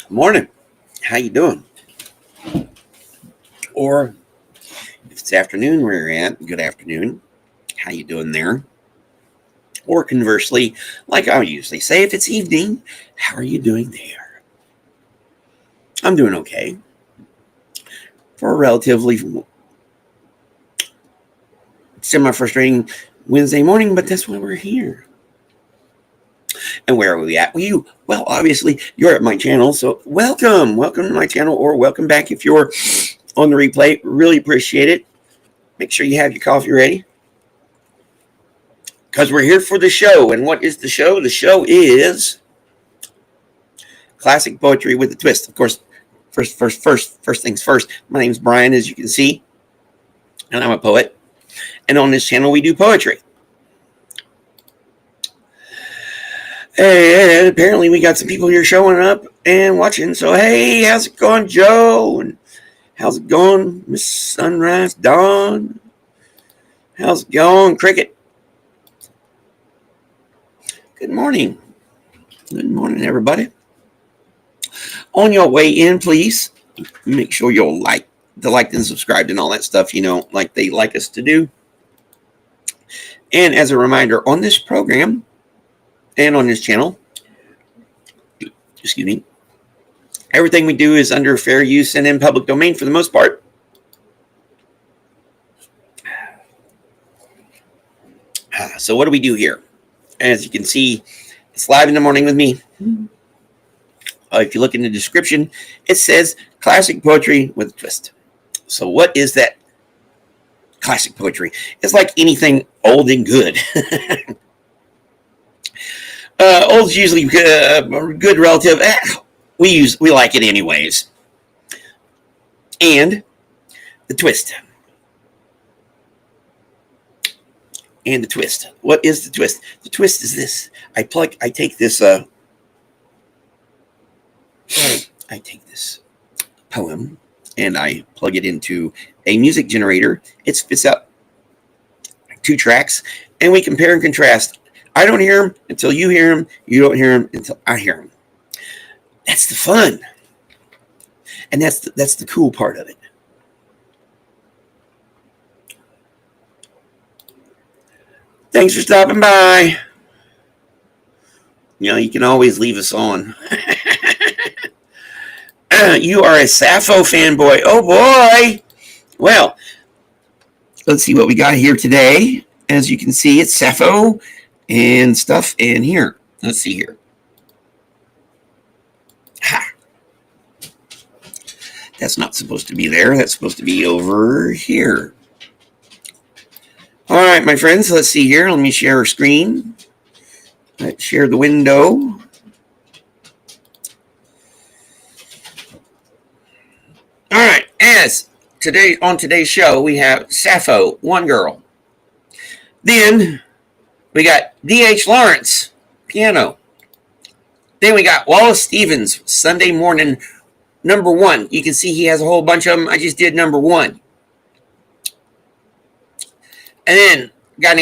Morning. How you doing? Or if it's afternoon where you're at, good afternoon. How you doing there? Or conversely, like I usually say, if it's evening, how are you doing there? I'm doing okay. For a relatively semi-frustrating Wednesday morning, but that's why we're here. And where are we at? Well, obviously, you're at my channel, so welcome to my channel, or welcome back if you're on the replay. Really appreciate it. Make sure you have your coffee ready, because we're here for the show. And what is the show? The show is classic poetry with a twist. Of course, first things first. My name's Brian, as you can see, and I'm a poet. And on this channel, we do poetry. And apparently we got some people here showing up and watching. So, hey, how's it going, Joe? And how's it going, Miss Sunrise Dawn? How's it going, Cricket? Good morning. Good morning, everybody. On your way in, please make sure you'll like and subscribe and all that stuff, like they like us to do. And as a reminder, on this program and on this channel, excuse me, everything we do is under fair use and in public domain for the most part. So what do we do here? As you can see, it's live in the morning with me. If you look in the description, it says classic poetry with a twist. So what is that classic poetry? It's like anything old and good. Old's usually good relative. We like it anyways. And the twist. And the twist. What is the twist? The twist is this. I take this poem and I plug it into a music generator. It spits out 2 tracks, and we compare and contrast. I don't hear them until you hear them. You don't hear them until I hear them. That's the fun. And that's the cool part of it. Thanks for stopping by. You can always leave us on. You are a Sappho fanboy. Oh, boy. Well, let's see what we got here today. As you can see, it's Sappho and stuff. And here, let's see here. Ha. That's not supposed to be there. That's supposed to be over here. All right, my friends, let's see here. Let me share a screen. Let's share the window. All right, on today's show, we have Sappho, One Girl. Then we got D.H. Lawrence, piano. Then we got Wallace Stevens, Sunday Morning, number 1. You can see he has a whole bunch of them. I just did number 1. And then a guy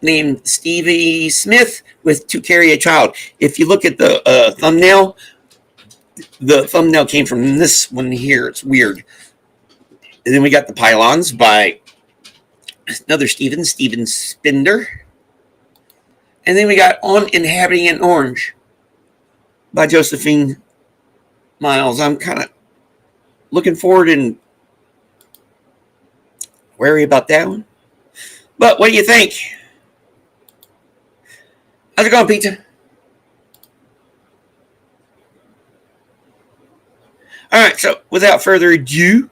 named Stevie Smith with To Carry a Child. If you look at the thumbnail came from this one here. It's weird. And then we got the Pylons by another Steven Spinder. And then we got On Inhabiting in Orange by Josephine Miles. I'm kind of looking forward and wary about that one. But what do you think? How's it going, Pizza? All right, so without further ado,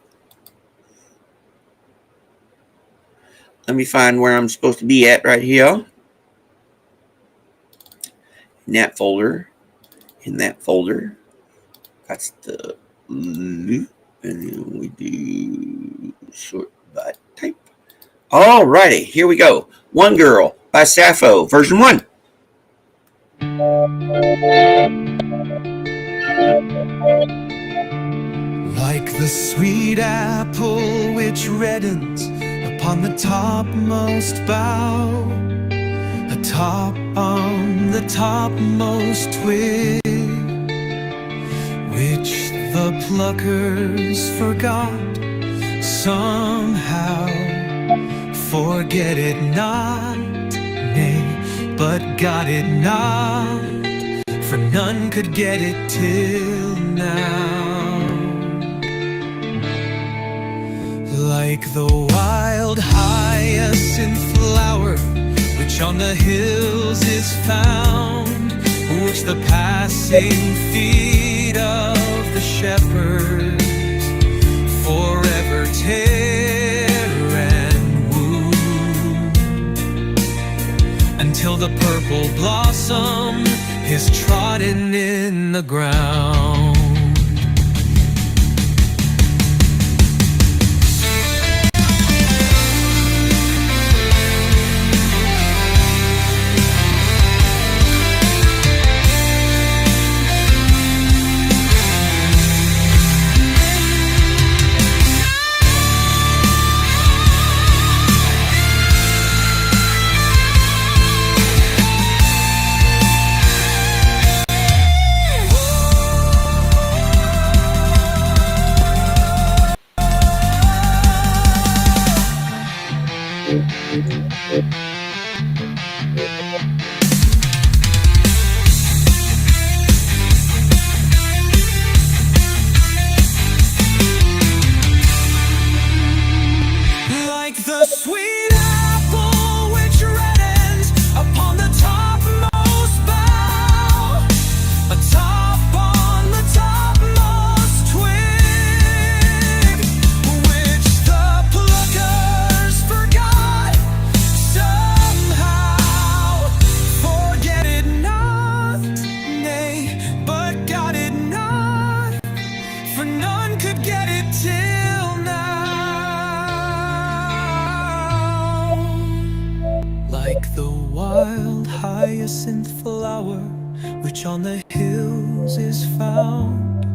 let me find where I'm supposed to be at right here. In that folder. That's the loop. And then we do sort by type. All righty, here we go. One Girl by Sappho, version 1. Like the sweet apple which reddens upon the topmost bough, atop on the topmost twig, which the pluckers forgot somehow. Forget it not, nay, but got it not, for none could get it till now. Like the wild hyacinth flower, which on the hills is found, which the passing feet of the shepherds forever tear and wound, until the purple blossom is trodden in the ground. Hyacinth flower, which on the hills is found,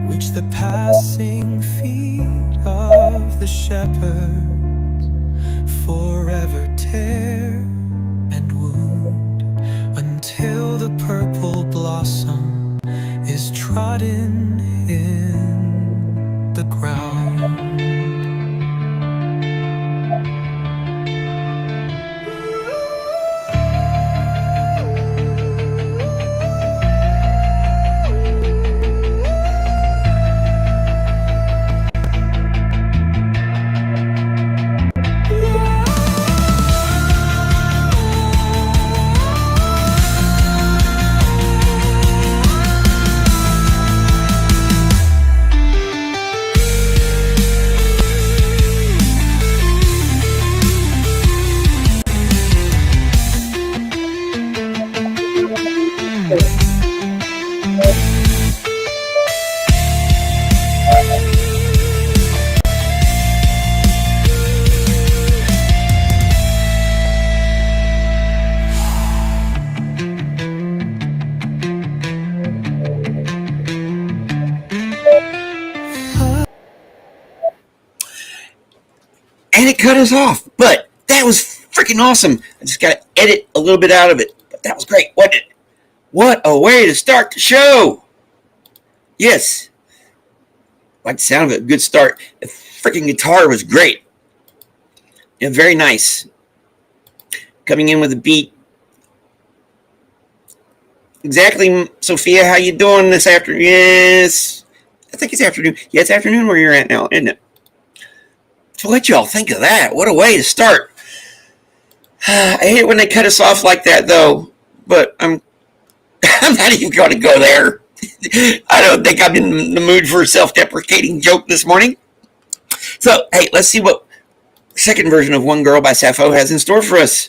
which the passing feet of the shepherds forever tear and wound, until the purple blossom is trodden in the ground. And it cut us off, but that was freaking awesome. I just got to edit a little bit out of it, but that was great, wasn't it? What a way to start the show. Yes, like the sound of it. Good start. The freaking guitar was great. Yeah, very nice. Coming in with a beat. Exactly, Sophia, how you doing this afternoon? Yes, I think it's afternoon. Yeah, it's afternoon where you're at now, isn't it? So let y'all think of that. What a way to start. I hate it when they cut us off like that, though. But I'm not even going to go there. I don't think I'm in the mood for a self-deprecating joke this morning. So, hey, let's see what the second version of One Girl by Sappho has in store for us.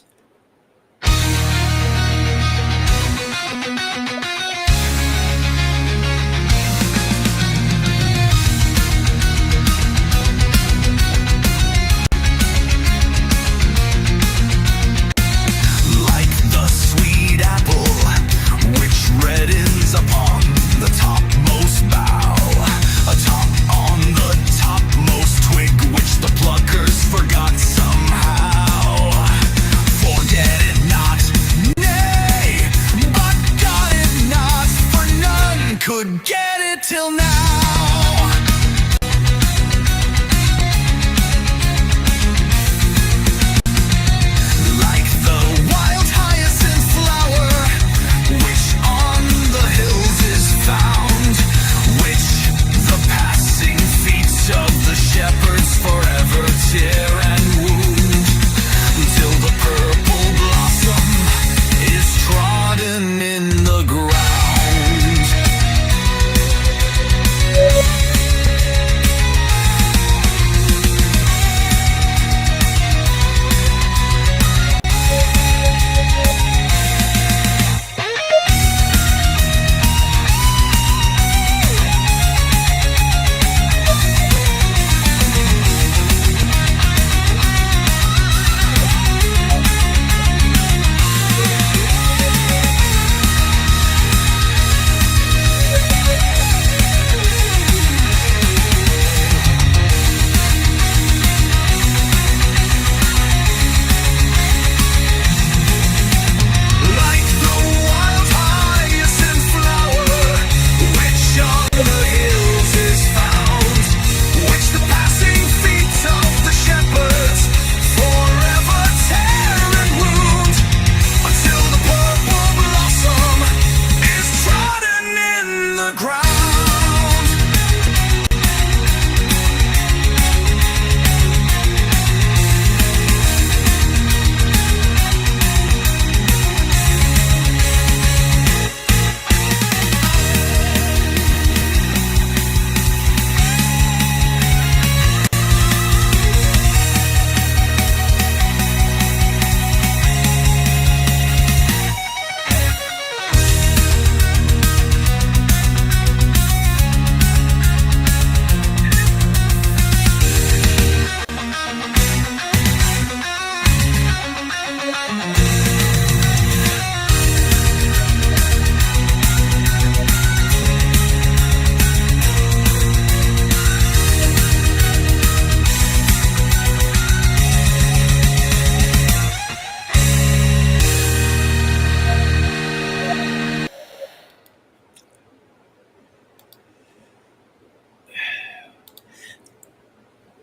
Could get it till now. Like the wild hyacinth flower, which on the hills is found, which the passing feet of the shepherds forever tear and wound, till the purple blossom is trodden in the ground.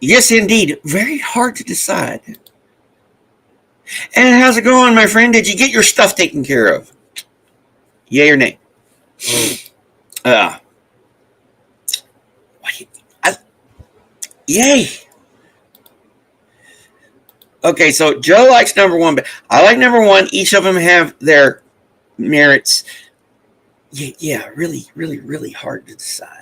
Yes, indeed. Very hard to decide. And how's it going, my friend? Did you get your stuff taken care of? Yay or nay? Yay. Okay, so Joe likes number one, but I like number one. Each of them have their merits. Yeah, really, really, really hard to decide.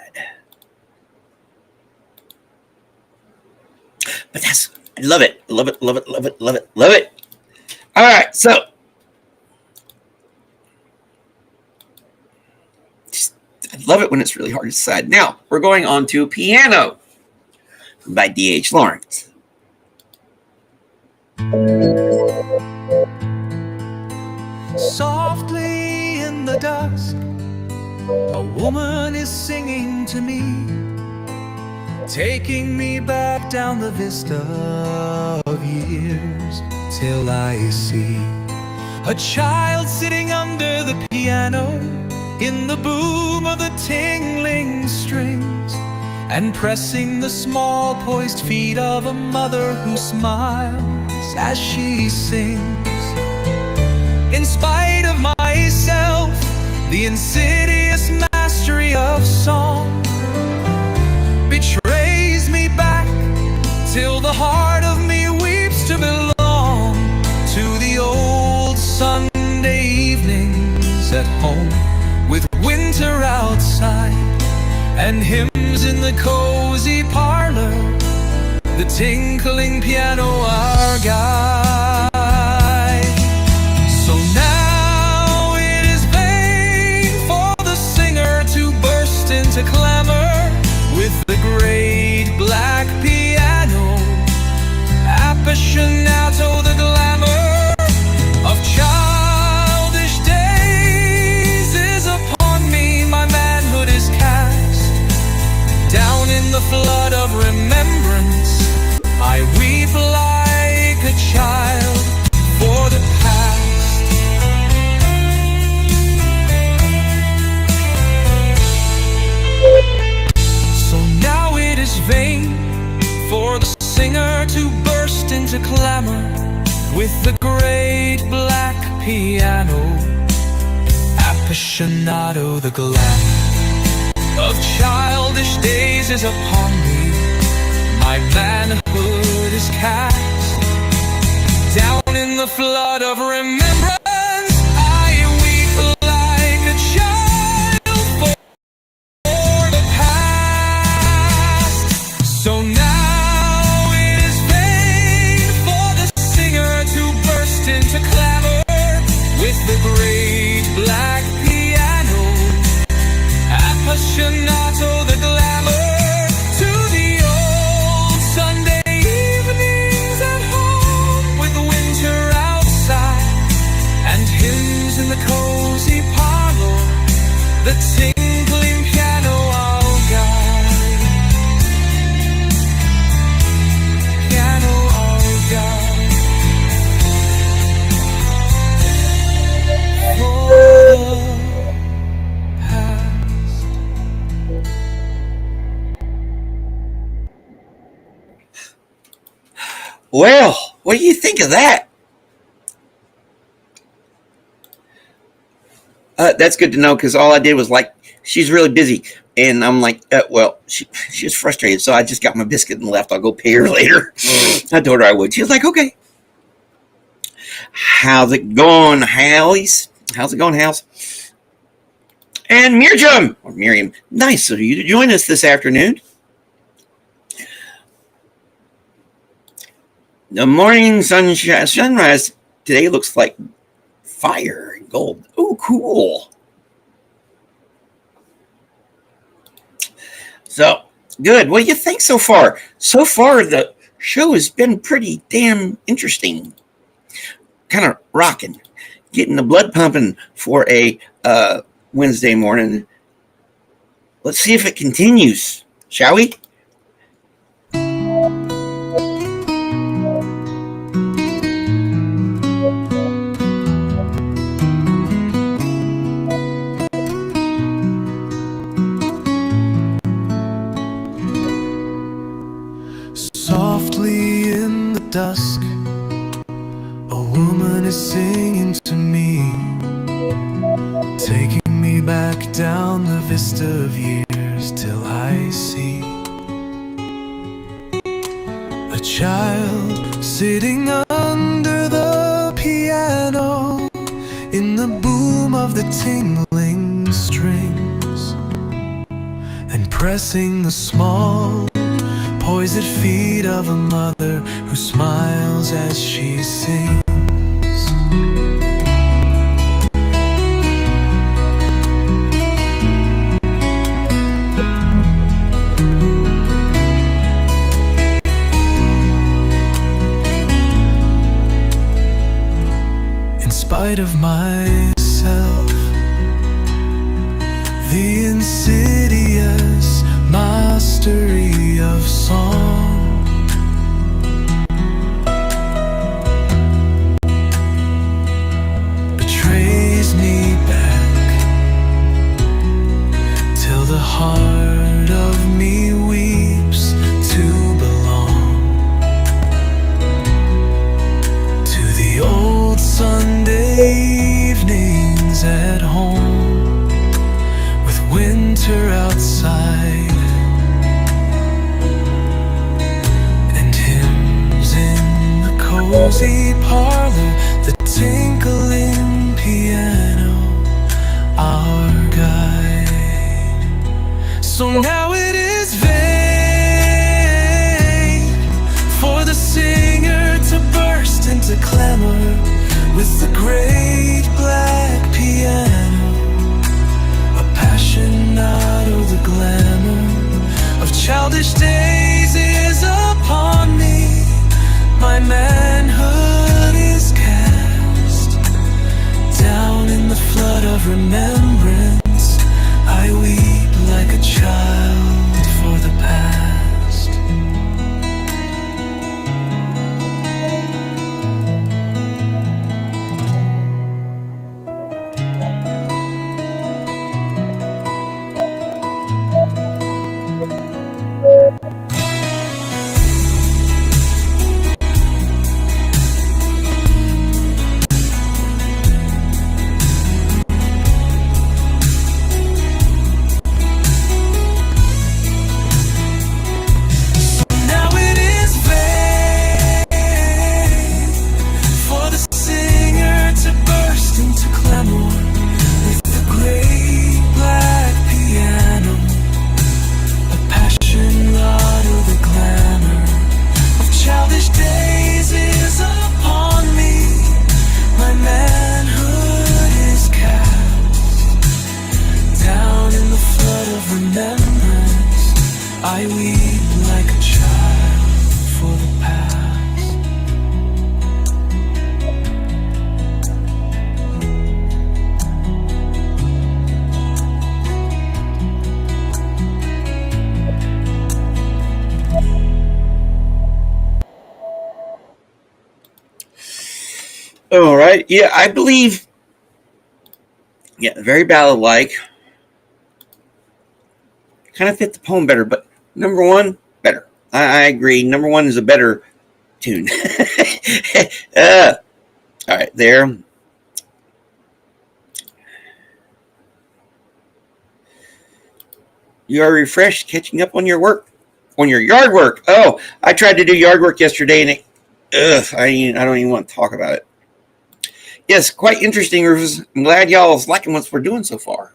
But that's, I love it. Love it, love it, love it, love it, love it. All right, so I love it when it's really hard to decide. Now, we're going on to Piano by D.H. Lawrence. Softly in the dusk, a woman is singing to me, taking me back down the vista of years, till I see a child sitting under the piano, in the boom of the tingling strings, and pressing the small poised feet of a mother who smiles as she sings. In spite of myself, the insidious mastery of song betrays me back, till the heart of me weeps to belong to the old Sunday evenings at home, with winter outside and hymns in the cozy parlor, the tinkling piano our guide. So now it is vain for the singer to burst into clamor with the great black piano, appassionato, the glamour of childish days is upon me. My manhood is cast down in the flood of remembrance. I weep like a child with the great black piano, appassionato, the glamour of childish days is upon me. My manhood is cast down in the flood of remembrance. I weep like a child for the past. So now it is vain for the singer to burst into clamor with the great black piano, appassionato, the glamour, to the old Sunday evenings at home with the winter outside and hymns in the cozy parlor, the tinkling piano I'll guide, piano I'll guide for the past. Well, what do you think of that? That's good to know, because all I did was like, she's really busy. And I'm like, well, she was frustrated, so I just got my biscuit and left. I'll go pay her later. I told her I would. She was like, okay. How's it going, Hallies? How's it going, Hals? And Miriam, nice of you to join us this afternoon. The morning sunrise today looks like fire and gold. Oh, cool. So, good. What do you think so far? So far, the show has been pretty damn interesting. Kind of rocking. Getting the blood pumping for a Wednesday morning. Let's see if it continues, shall we? Softly in the dusk, a woman is singing to me, taking me back down the vista of years till I see a child sitting under the piano in the boom of the tingling strings and pressing the small poised feet of a mother who smiles as she sings. In spite of myself, the insidious mastery of song betrays me back till the heart of me weeps to belong to the old Sunday evenings at home with winter outside cozy parlor, the tinkling piano, our guide. So now it is vain for the singer to burst into clamor with the great black piano, appassionato, the glamour of childish days is upon me. My manhood is cast down in the flood of remembrance. I weep like a child for the past. I weep like a child for the past. All right. Yeah, I believe. Yeah, very ballad-like. Kind of fit the poem better, but number one, better. I agree. Number one is a better tune. All right, there. You are refreshed, catching up on your work, on your yard work. Oh, I tried to do yard work yesterday, and I don't even want to talk about it. Yes, quite interesting, Rufus. I'm glad y'all is liking what we're doing so far.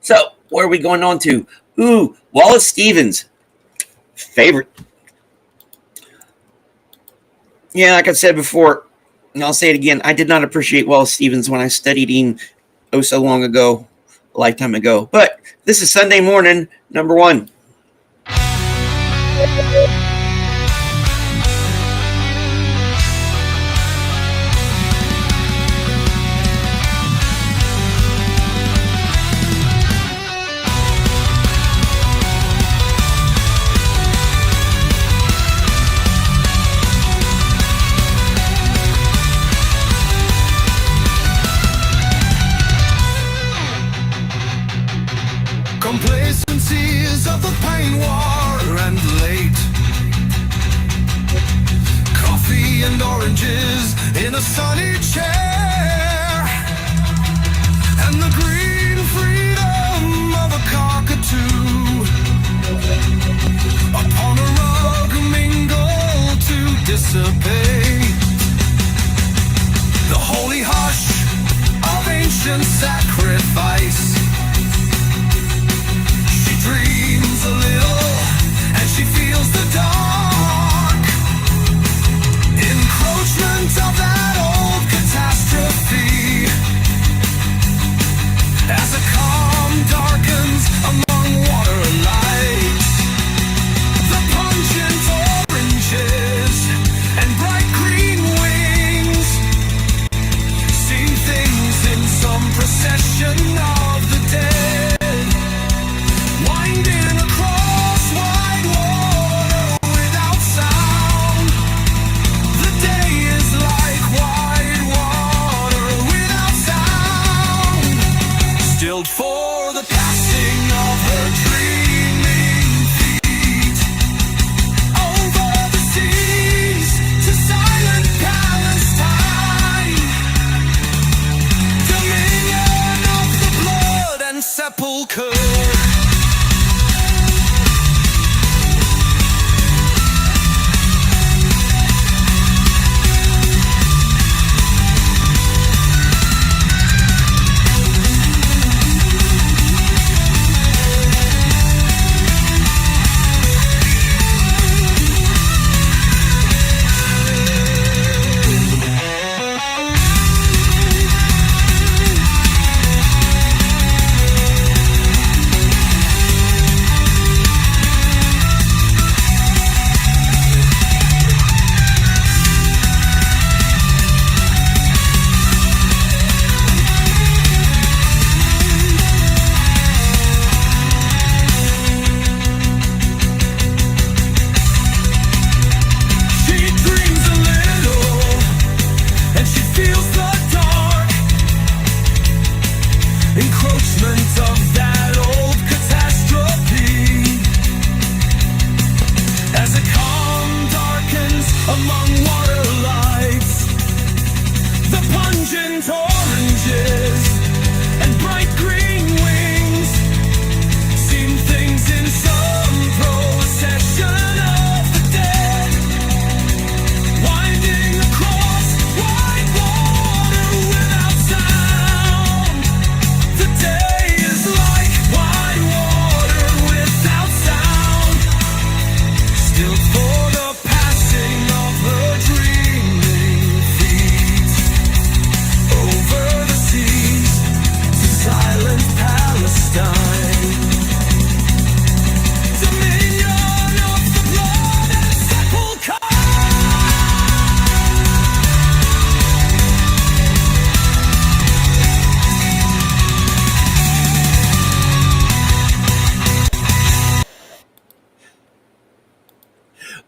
So, where are we going on to? Ooh, Wallace Stevens. Favorite. Yeah, like I said before, and I'll say it again, I did not appreciate Wallace Stevens when I studied him so long ago, a lifetime ago. But this is Sunday morning, number one. Complacencies of the pain war and late. Coffee and oranges in a sunny chair. And the green freedom of a cockatoo upon a rug mingle to dissipate. The holy hush of ancient sacrifice. Dreams a little, and she feels the dark encroachment of that old catastrophe. As a calm darkens among water lights, the pungent oranges and bright green wings seem things in some procession of the dead. Winding across wide water without sound. The day is like wide water without sound. Stilled for the passing of her dreaming feet. Over the seas to silent Palestine. Dominion of the blood and sepulchre.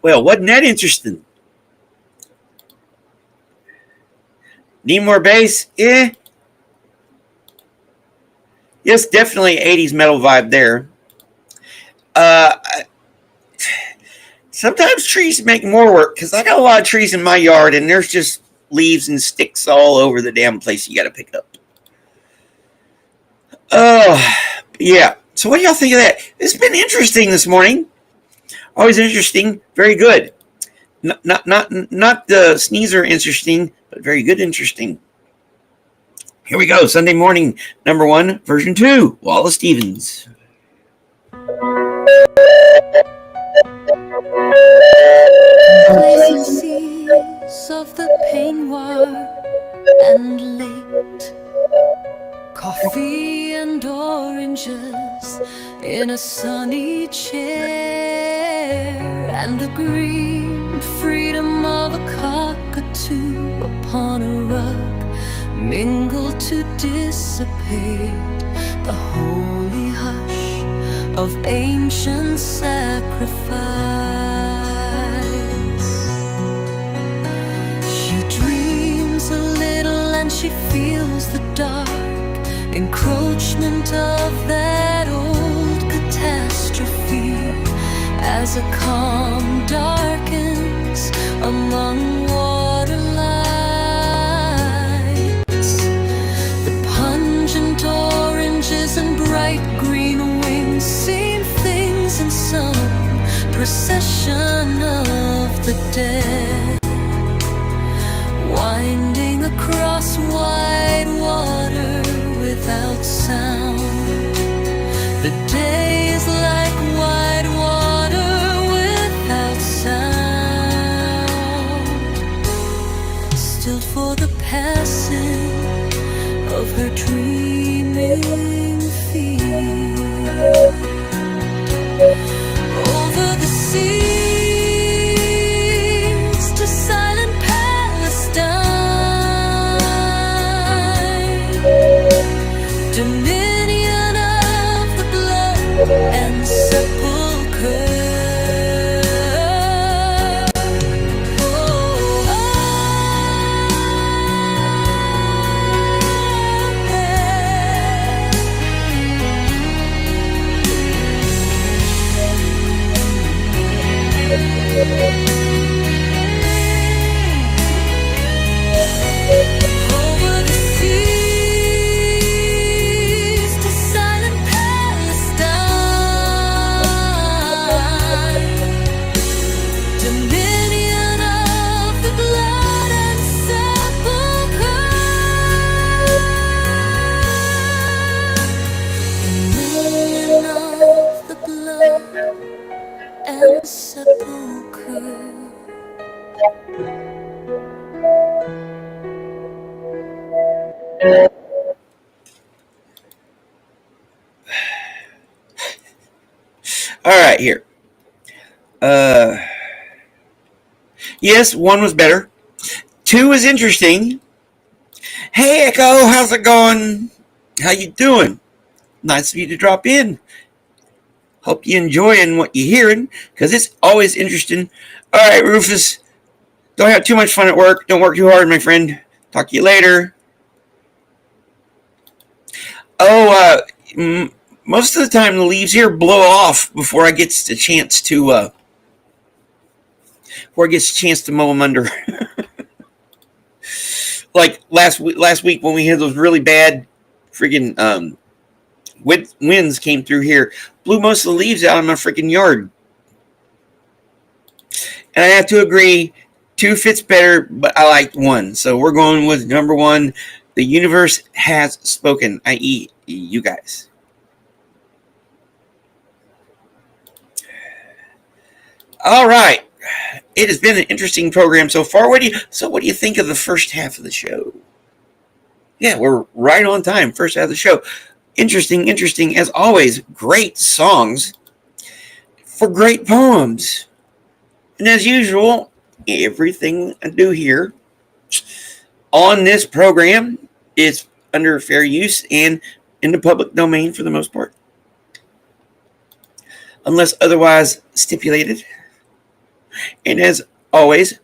Well, wasn't that interesting? Need more bass? Yeah. Yes, definitely 80s metal vibe there. Uh, Sometimes trees make more work because I got a lot of trees in my yard and there's just leaves and sticks all over the damn place you got to pick up. Oh, yeah. So what do y'all think of that? It's been interesting this morning. Always interesting. Very good. Not the sneezer interesting, but very good interesting. Here we go. Sunday morning, number 1, version 2, Wallace Stevens. Placing seas of the peignoir and late coffee and oranges in a sunny chair, and the green freedom of a cockatoo upon a rug mingle to dissipate the holy hush of ancient sacrifice. She dreams a little and she feels the dark encroachment of that old catastrophe as a calm darkens among water lights. The pungent oranges and bright green wings seem things in some procession of the dead, winding across wide water without sound. The day is like wide water without sound, still for the passing of her dreaming feet over the seas to silent Palestine, dominion of the blood and sepulchre. Over the seas to silent Palestine, dominion of the blood and sepulchre, dominion of the blood and sepulchre. All right, here. Yes, 1 was better. 2 was interesting. Hey, Echo, how's it going? How you doing? Nice of you to drop in. Hope you enjoying what you're hearing, because it's always interesting. All right, Rufus, don't have too much fun at work. Don't work too hard, my friend. Talk to you later. Oh, most of the time the leaves here blow off before I gets the chance to mow them under. Like last week when we had those really bad freaking winds came through here, blew most of the leaves out of my freaking yard. And I have to agree, 2 fits better, but I liked 1. So we're going with number 1. The universe has spoken, i.e., you guys. All right. It has been an interesting program so far. What do you think of the first half of the show? Yeah, we're right on time. First half of the show. Interesting as always. Great songs for great poems. And as usual, everything I do here on this program is under fair use and in the public domain for the most part, unless otherwise stipulated. And as always,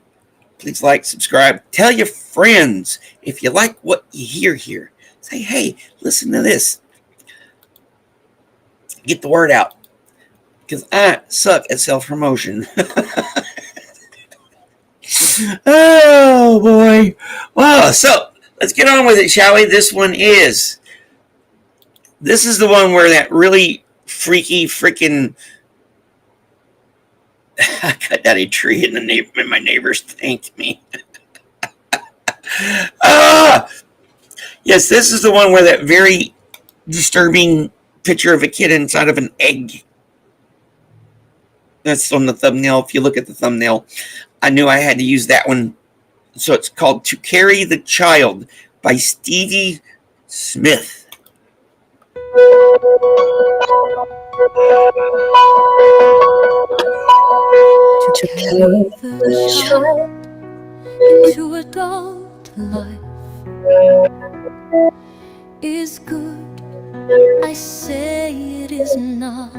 please like, subscribe, tell your friends if you like what you hear here. Say, hey, listen to this. Get the word out. Because I suck at self-promotion. Oh, boy. Wow. So, let's get on with it, shall we? This is the one where that really freaky freaking I cut down a tree and my neighbors thanked me. Yes, this is the one where that very disturbing picture of a kid inside of an egg. That's on the thumbnail. If you look at the thumbnail, I knew I had to use that one. So it's called To Carry the Child by Stevie Smith. To carry the child into adult life is good, I say it is not.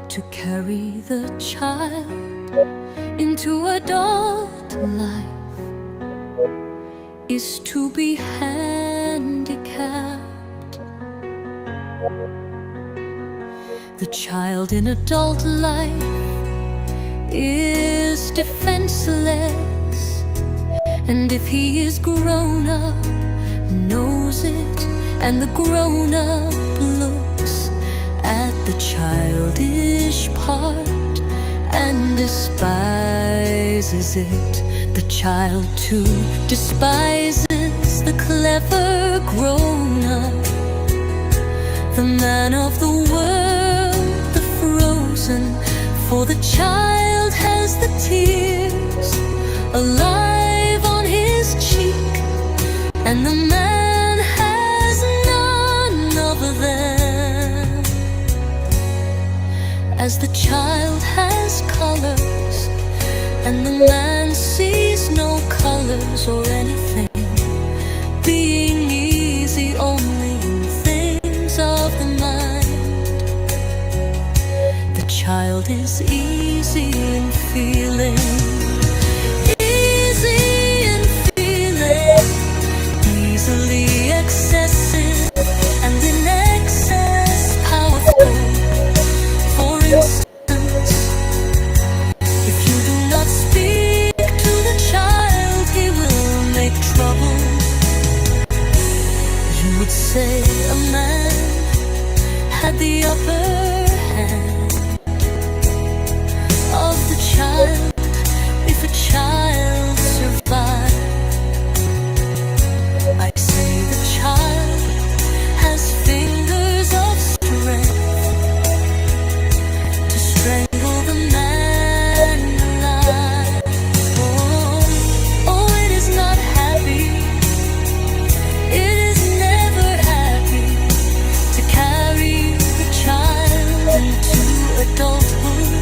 To carry the child into adult life is to be handicapped. The child in adult life is defenseless, and if he is grown up, knows it, and the grown up looks at the childish part and despises it. The child too despises the clever grown up, the man of the world, the frozen. For the child has the tears alive on his cheek, and the man has none of them. As the child has colors, and the man sees no colors or anything, being easy only in things of the mind. The child is easy in feeling, easy in feeling, easily excessive and in excess powerful. For instance, if you do not speak to the child, he will make trouble. You would say a man had the upper hand of the child if a child survived. I say the child has fingers of strength to strangle the man alive. Oh, it is not happy, it is never happy to carry the child into adulthood.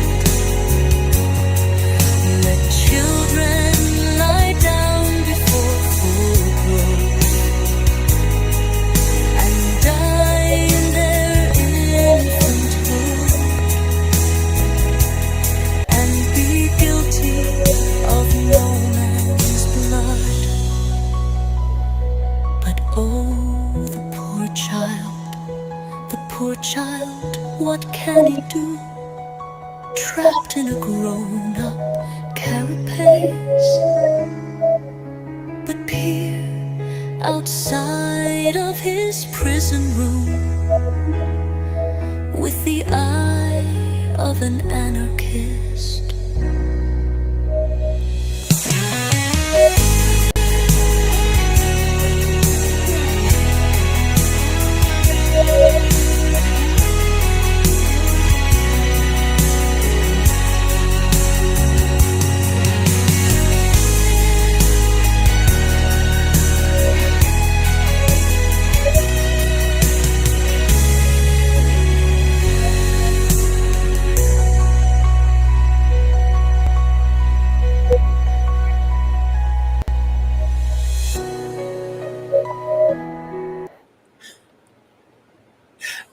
Let children lie down before full growth and die in their infanthood and be guilty of no man's blood. But oh, the poor child, what can he do? Trapped in a grown-up carapace. But peer outside of his prison room with the eye of an anarchist.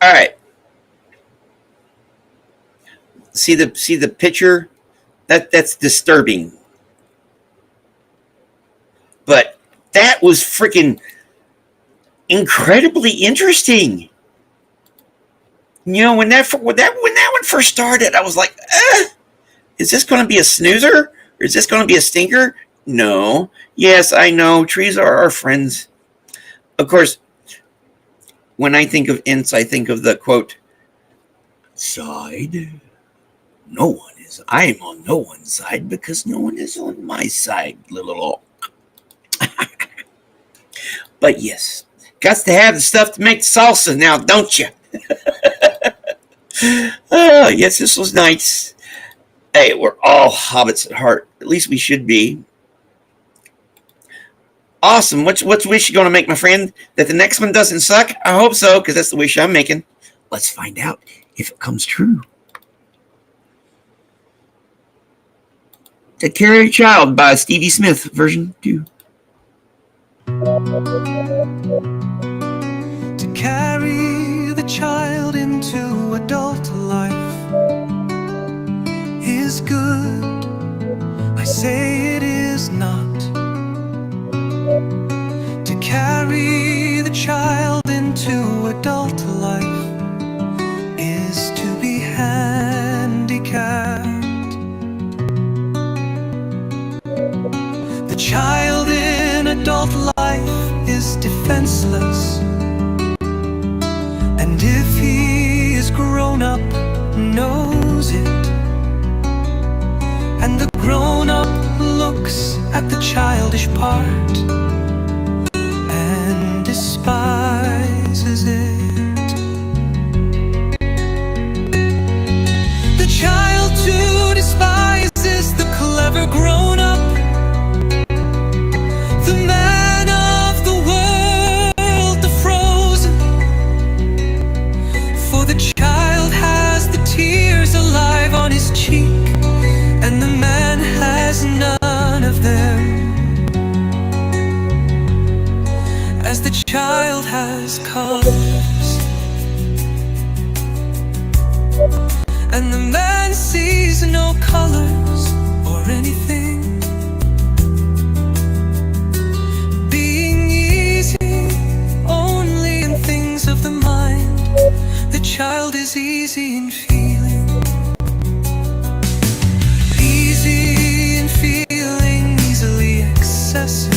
All right. See the picture? That's disturbing. But that was freaking incredibly interesting. You know, when that one first started, I was like, is this going to be a snoozer? Or is this going to be a stinker? No. Yes, I know. Trees are our friends. Of course, when I think of Ints, I think of the quote, side. No one is. I am on no one's side because no one is on my side, little oak. But yes, got to have the stuff to make the salsa now, don't you? Oh, yes, this was nice. Hey, we're all hobbits at heart. At least we should be. Awesome. What's wish you going to make, my friend? That the next one doesn't suck? I hope so, because that's the wish I'm making. Let's find out if it comes true. To Carry a Child by Stevie Smith, version 2. To carry the child into adult life is good. I say it is not. To carry the child into adult life is to be handicapped. The child in adult life is defenseless, and if he is grown up, knows it. And the grown up looks at the childish part and despises it. The child too despises the clever grown up, the man of the world, the frozen. For the child has the tears alive on his cheek, and the man has none of them. As the child has colors, and the man sees no colors or anything. Being easy only in things of the mind, the child is easy in feeling. Easy in feeling, easily excessive,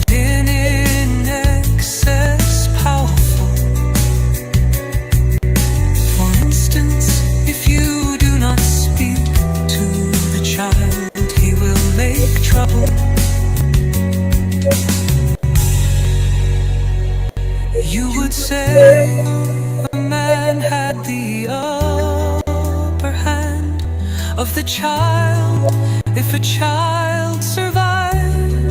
and in excess powerful. For instance, if you do not speak to the child, he will make trouble. You would say a man had the upper hand of the child if a child survived.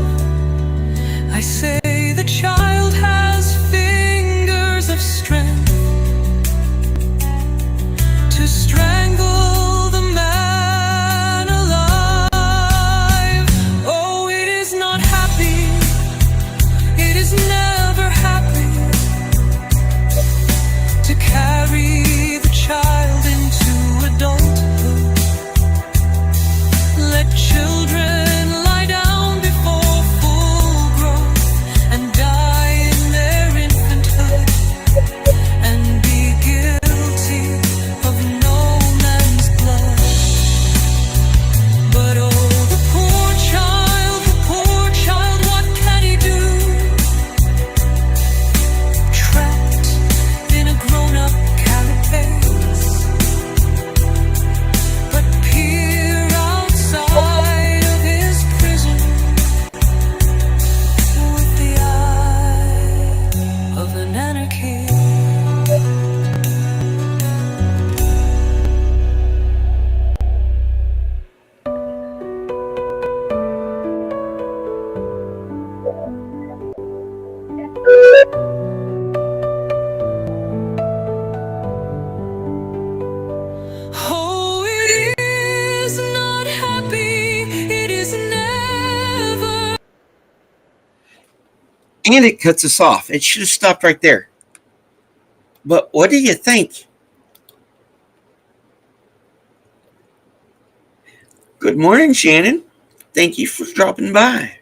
I say the child has fingers of strength to strangle the man alive. Oh, it is not happy, it is never happy to carry the child into adulthood. Let children lie down before full growth and die in their infanthood, and be guilty of no man's blood. But oh, the poor child, what can he do? Trapped in a grown-up carapace. But peer outside of his prison with the eye of an anarchy. Oh, it is not happy, it is never. And it cuts us off. It should have stopped right there. But what do you think? Good morning, Shannon. Thank you for dropping by.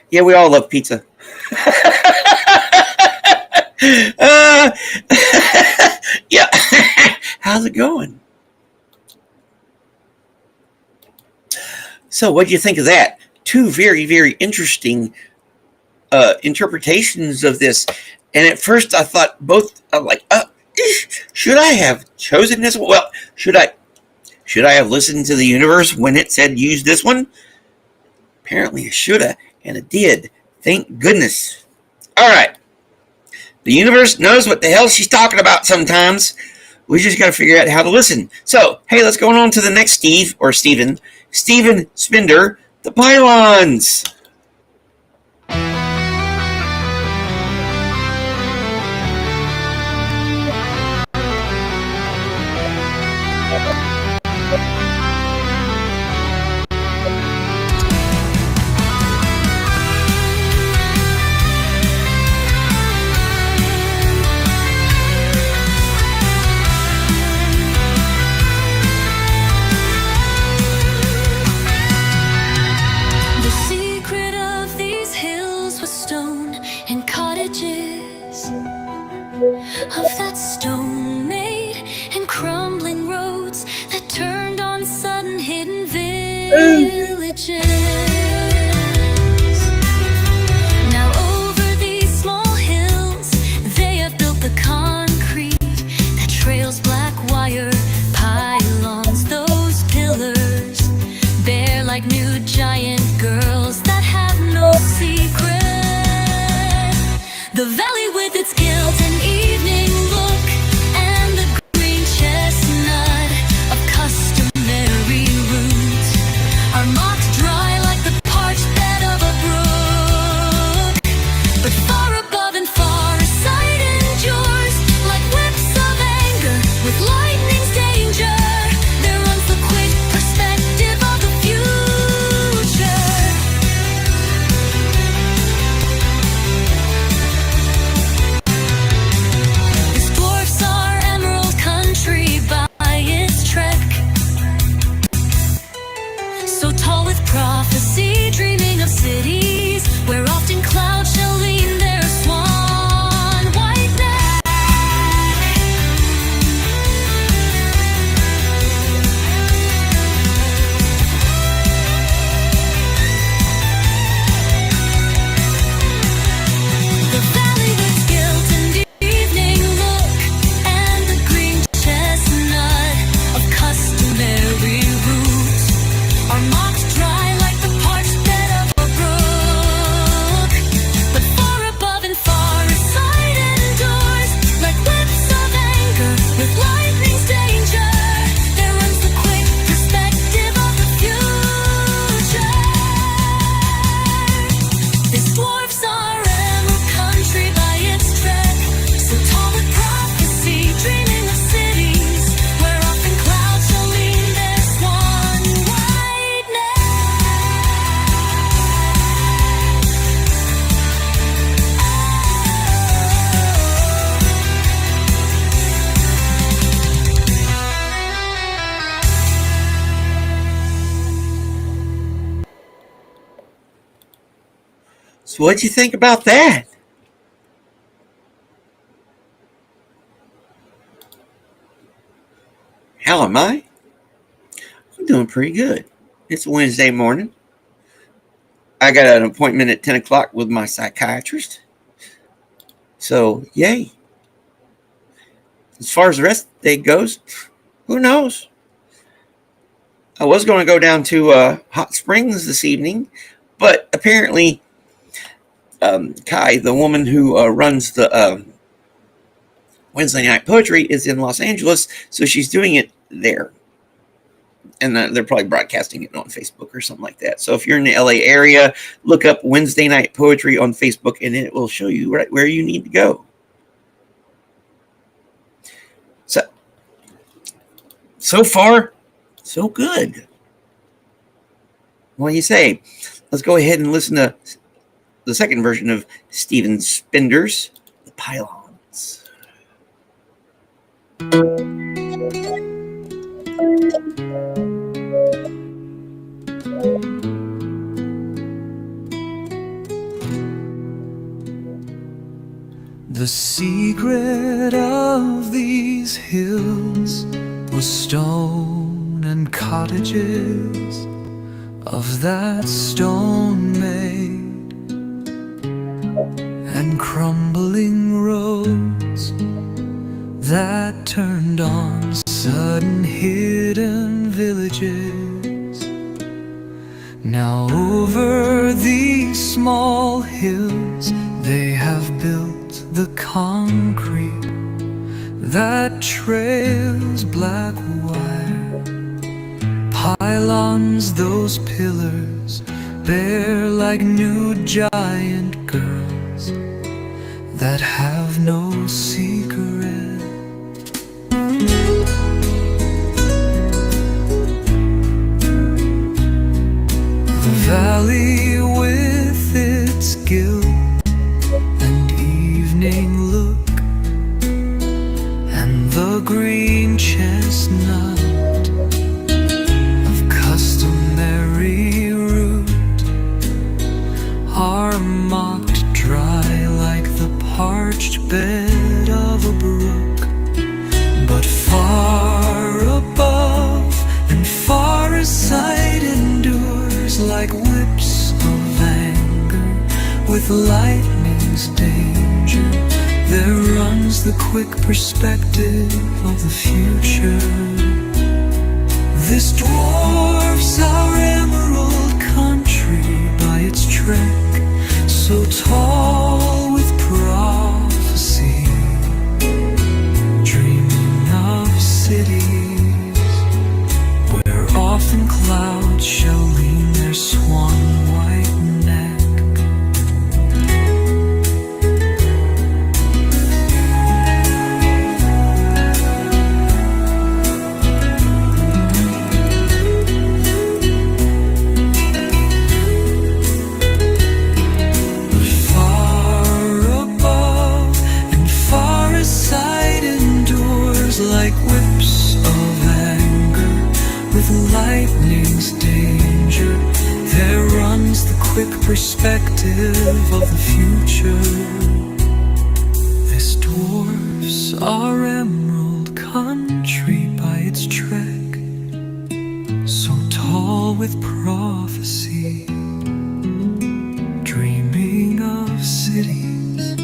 Yeah, we all love pizza. Yeah. How's it going? So, what do you think of that? Two very, very interesting interpretations of this. And at first, I thought both. I'm like, should I have chosen this one? Well, should I have listened to the universe when it said use this one? Apparently, I should have, and it did. Thank goodness. All right. The universe knows what the hell she's talking about sometimes. We just got to figure out how to listen. So, hey, let's go on to the next Steven Spinder, the Pylons. Of that stone made and crumbling roads that turned on sudden hidden villages. Now over these small hills they have built the concrete that trails black wire pylons. Those pillars bare like new giant girls that have no secret. The valley with its guilt and evening look, and the green chestnut of customary roots are mocked dry like the parched bed of a brook. But far above and far aside endures, like whips of anger with lightning's danger, there runs the quick perspective of the future. Prophecy, dreaming of cities where often clouds shall lean their swan white neck. The valley with guilt and evening look, and the green chestnut of customary roots are mocked dry. So what'd you think about that? How am I? I'm doing pretty good. It's Wednesday morning. I got an appointment at 10 o'clock with my psychiatrist. So, yay. As far as the rest of the day goes, who knows? I was going to go down to Hot Springs this evening, but apparently Kai, the woman who runs the Wednesday Night Poetry, is in Los Angeles, so she's doing it there. And they're probably broadcasting it on Facebook or something like that. So if you're in the LA area, look up Wednesday Night Poetry on Facebook, and it will show you right where you need to go. So far, so good. What do you say? Let's go ahead and listen to the second version of Steven Spinder's The Pylons. The secret of these hills was stone and cottages of that stone made, and crumbling roads that turned on sudden hidden villages. Now over these small hills they have built the concrete that trails black wire. Pylons, those pillars bear like new giant girls that have no secret. The valley with its guilt and evening look, and the green chestnut of customary root are mocked dry like the parched bed of a brook. But far above and far aside endures like whips of anger with lightning's danger. There runs the quick perspective of the future. This dwarfs our emerald country by its trek, so tall with prophecy, dreaming of cities where often clouds shall lean their swan white neck. Like whips of anger with lightning's danger, there runs the quick perspective of the future. This dwarfs our emerald country by its trek, so tall with prophecy, dreaming of cities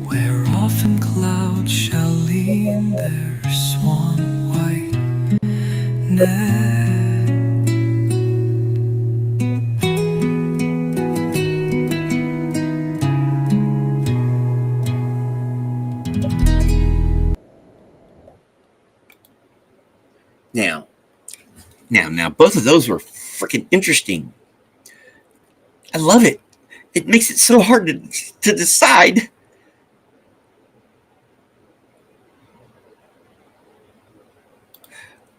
where often clouds shall lean their swan white neck. Now, both of those were freaking interesting. I love it. It makes it so hard to decide.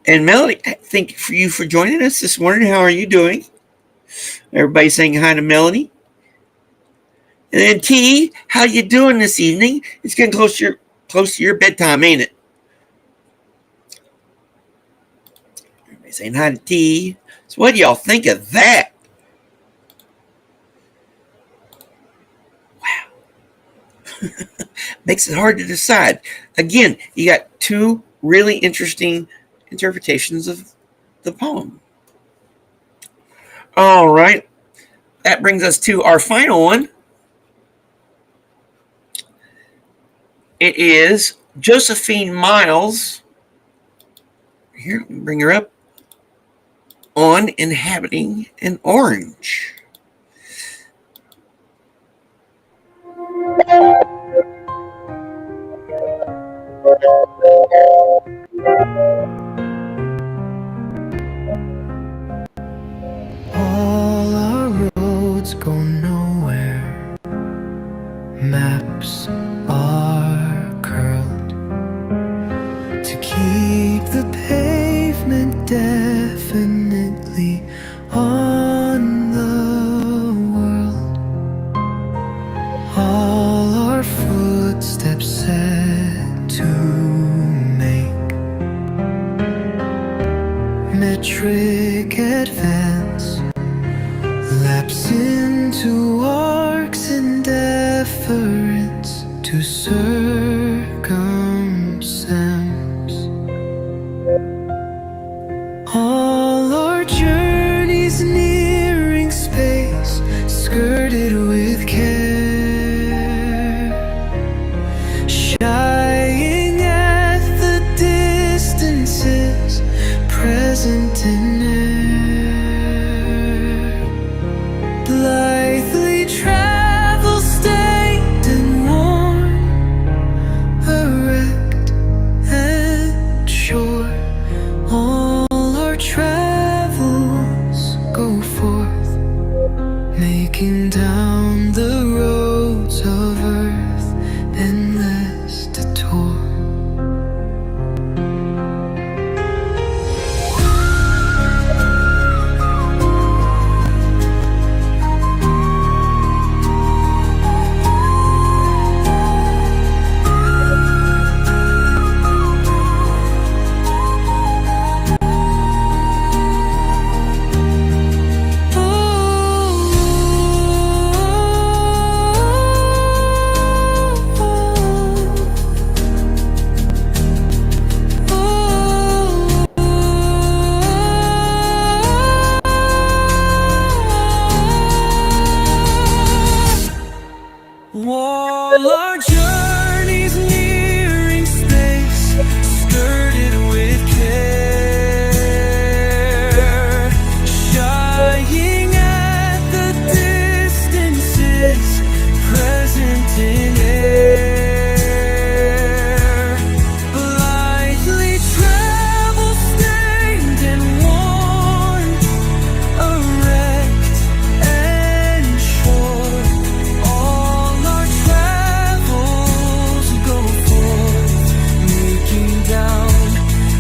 And Melody, thank you for joining us this morning. How are you doing? Everybody saying hi to Melody. And then T, how you doing this evening? It's getting close to your bedtime, ain't it? Everybody saying hi to T. So what do y'all think of that? Wow. Makes it hard to decide. Again, you got two really interesting interpretations of the poem. All right. That brings us to our final one. It is Josephine Miles. Here, let me bring her up. On Inhabiting an Orange. All our roads go nowhere. Maps are curled to keep the pavement definitely on the world. All our footsteps set to making down the roads of earth, endless detour. All our journeys nearing space, skirted with care, shying at the distances, present in air. Blithely travel stained and worn, erect and sure. All our travels go forth, making down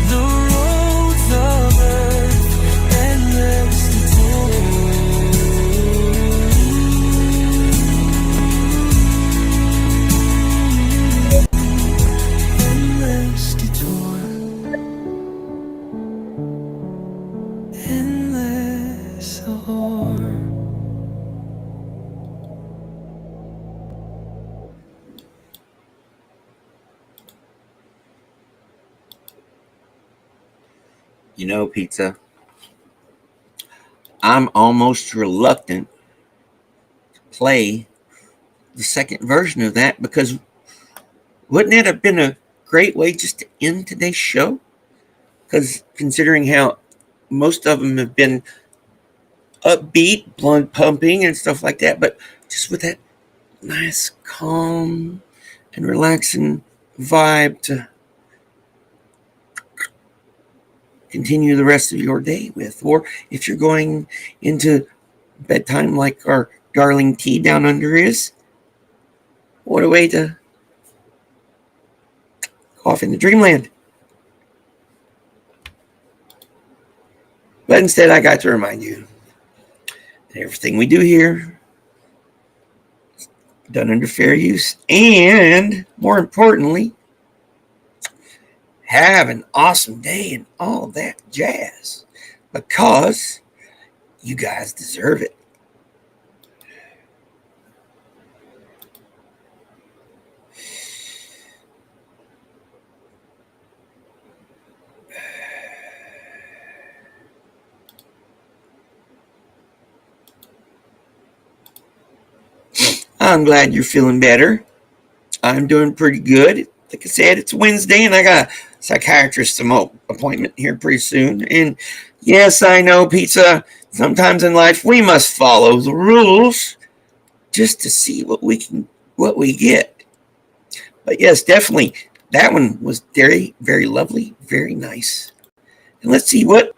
the roads of earth, endless detour. Endless detour. Endless allure. You know, Pizza, I'm almost reluctant to play the second version of that, because wouldn't it have been a great way just to end today's show? Because considering how most of them have been upbeat, blood pumping, and stuff like that, but just with that nice, calm, and relaxing vibe to continue the rest of your day with. Or if you're going into bedtime like our darling T down under is, what a way to go off into dreamland. But instead, I got to remind you that everything we do here is done under fair use, and more importantly, have an awesome day and all that jazz, because you guys deserve it. I'm glad you're feeling better. I'm doing pretty good. Like I said, it's Wednesday, and I got a psychiatrist appointment here pretty soon. And yes, I know, Pizza, sometimes in life we must follow the rules just to see what we get. But yes, definitely, that one was very, very lovely, very nice. And let's see what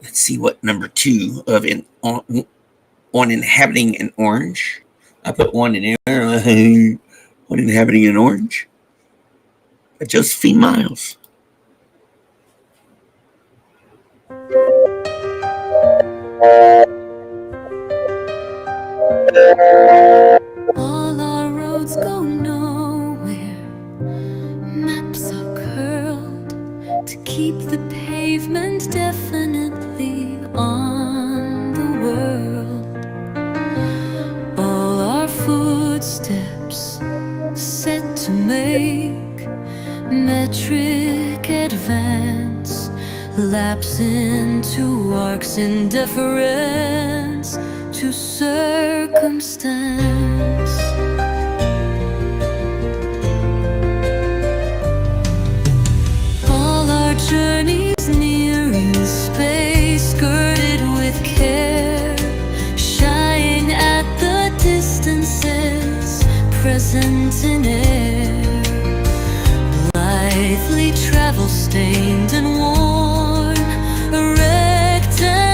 let's see what number 2 of on Inhabiting an Orange. I put one in there. One Inhabiting an Orange. By Josephine Miles. All our roads go nowhere. Maps are curled to keep the pavement definitely on the world. All our footsteps set to make metric advance, lapse into arcs in deference to circumstance. All our journeys near in space, skirted with care, shying at the distances, present in air. Blithely travel stained and worn, erect and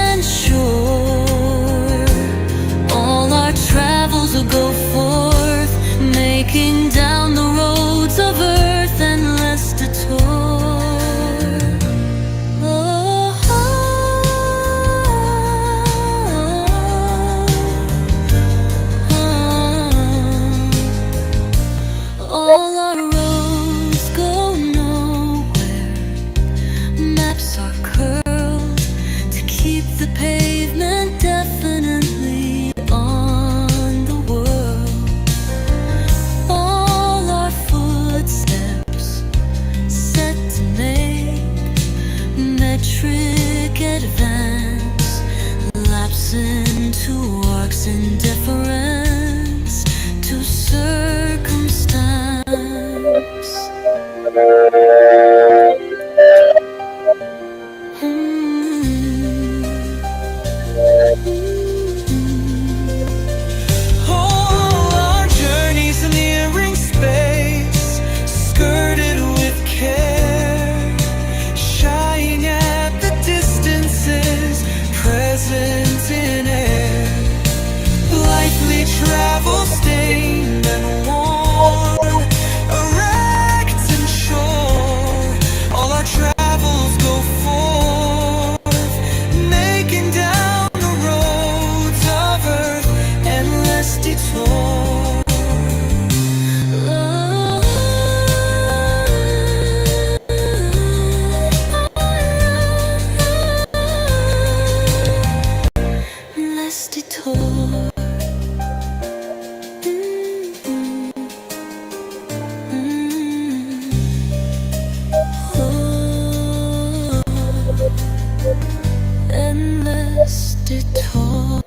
guitar.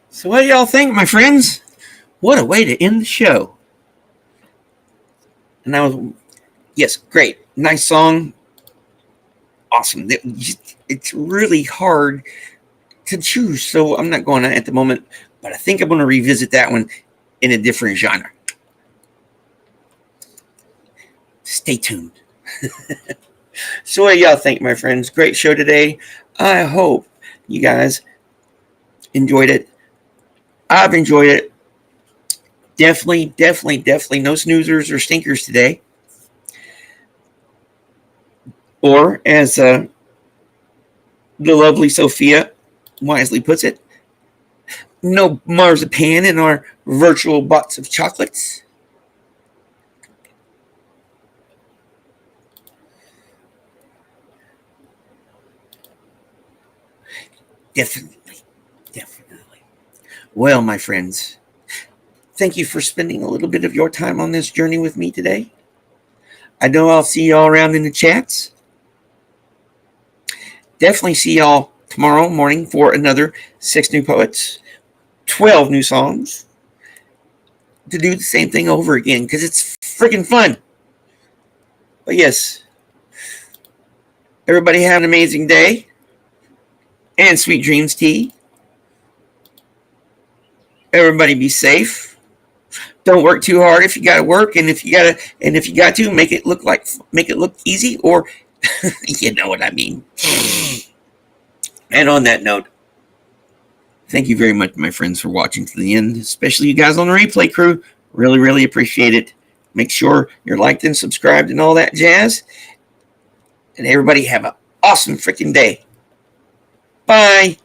So what do y'all think, my friends? What a way to end the show. And that was, yes, great. Nice song. Awesome. It's really hard to choose, so I'm not going to at the moment, but I think I'm going to revisit that one in a different genre. Stay tuned. So what do y'all think, my friends? Great show today. I hope you guys enjoyed it. I've enjoyed it. Definitely no snoozers or stinkers today. Or as the lovely Sophia wisely puts it, no marzipan in our virtual box of chocolates. Definitely. Well, my friends, thank you for spending a little bit of your time on this journey with me today. I know I'll see y'all around in the chats. Definitely see y'all tomorrow morning for another 6 new poets, 12 new songs, to do the same thing over again, because it's freaking fun. But yes, everybody have an amazing day, and sweet dreams, T. Everybody be safe. Don't work too hard if you got to work, and if you got to make it look easy, or you know what I mean. And on that note, thank you very much, my friends, for watching to the end, especially you guys on the replay crew. Really appreciate it. Make sure you're liked and subscribed and all that jazz. And everybody have an awesome freaking day. Bye.